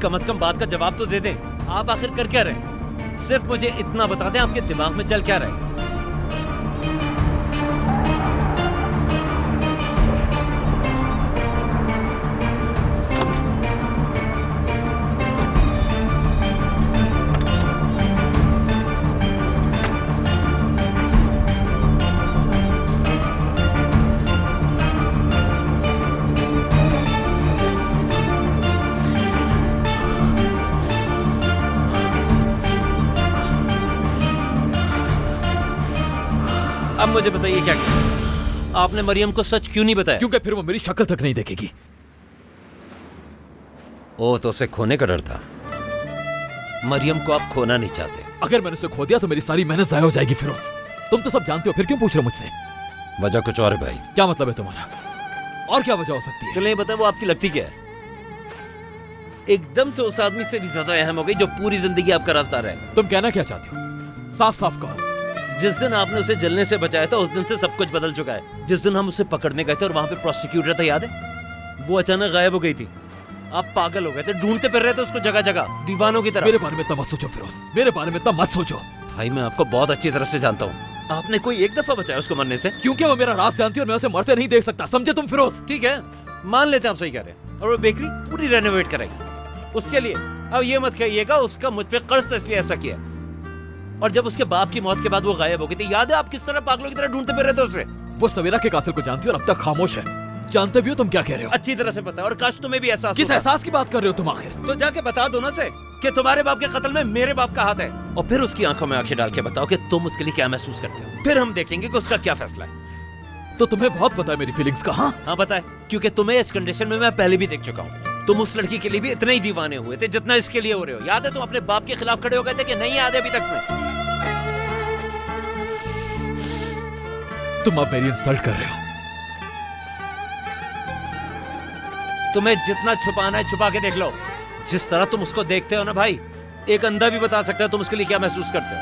कम से कम बात का जवाब तो दे दें। आप आखिर कर क्या रहे हैं? सिर्फ मुझे इतना बता दें आपके दिमाग में चल क्या रहा है। अब मुझे बताइए क्या किया? आपने मरियम को सच क्यों नहीं बताया? क्योंकि फिर वो मेरी शक्ल तक नहीं देखेगी। ओ, तो उसे खोने का डर था। मरियम को आप खोना नहीं चाहते। अगर मैंने उसे खो दिया तो मेरी सारी मेहनत जाया हो जाएगी फिरोज। तुम तो सब जानते हो, फिर क्यों पूछ रहे हो मुझसे? वजह कुछ और है भाई। क्या मतलब है तुम्हारा? और क्या वजह हो सकती है? चलिए बताओ, वो आपकी लगती क्या है? एकदम से उस आदमी से भी ज्यादा अहम हो गई जो पूरी जिंदगी आपका रास्ता रहे। तुम कहना क्या चाहते हो? साफ साफ कहो। जिस दिन आपने उसे जलने से बचाया था उस दिन से सब कुछ बदल चुका है। जिस दिन हम उसे पकड़ने गए थे और वहां पे प्रोसिक्यूटर था, याद है? वो अचानक गायब हो गई थी। आप पागल हो गए थे, ढूंढते फिर रहे थे उसको जगह जगह, दीवानों की तरह। मेरे बारे में इतना मत सोचो फिरोज, मेरे बारे में इतना मत सोचो। भाई मैं आपको बहुत अच्छी तरह से जानता हूँ। आपने कोई एक दफा बचाया उसको मरने से? क्योंकि वो मेरा राज जानती है और मैं उसे मरते नहीं देख सकता, समझे तुम फिरोज? ठीक है, मान लेते हैं आप सही कह रहे हैं। और वो बेकरी पूरी रेनोवेट कराई उसके लिए। अब ये मत कहिएगा उसका मुझ पे कर्ज था इसलिए ऐसा किया। और जब उसके बाप की मौत के बाद वो गायब हो गई थी, याद है आप किस तरह पागलों की तरह ढूंढते फिर रहे थे उसे? वो सवेरा के कातिल को जानती हो और अब तक खामोश है। जानते भी हो तुम क्या कह रहे हो? अच्छी तरह से पता है, और काश तुम्हें भी एहसास किस होता। एहसास की बात कर रहे हो तुम आखिर? तो जाके बता दो ना से कि तुम्हारे बाप के कत्ल में मेरे बाप का हाथ है, और फिर उसकी आंखों में आंखें डाल के बताओ कि तुम उसके लिए क्या महसूस करते हो। फिर हम देखेंगे कि उसका क्या फैसला है। तो तुम्हें बहुत पता है मेरी फीलिंग्स का। हाँ पता है, क्योंकि तुम्हें इस कंडीशन में मैं पहले भी देख चुका हूँ। तुम उस लड़की के लिए भी इतने ही दीवाने हुए थे जितना इसके लिए हो रहे हो। याद है तुम अपने बाप के खिलाफ खड़े हो गए थे कि नहीं? याद है अभी तक में? तुम अब मेरी इंसल्ट कर रहे हो। तुम्हें जितना छुपाना है छुपा के देख लो। जिस तरह तुम उसको देखते हो ना भाई, एक अंधा भी बता सकता है तुम उसके लिए क्या महसूस करते हो।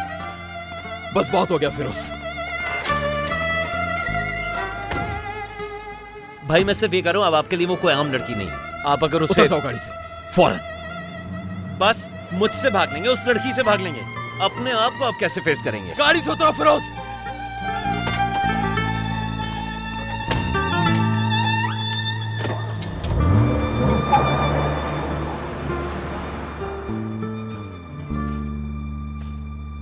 बस बहुत हो गया फिरोज। भाई मैं सिर्फ ये कर रहा हूं, अब आपके लिए वो कोई आम लड़की नहीं है। आप अगर उससे गाड़ी से फौरन। बस मुझसे भाग लेंगे, उस लड़की से भाग लेंगे, अपने आप को आप कैसे फेस करेंगे? गाड़ी से उतरो फिरोज।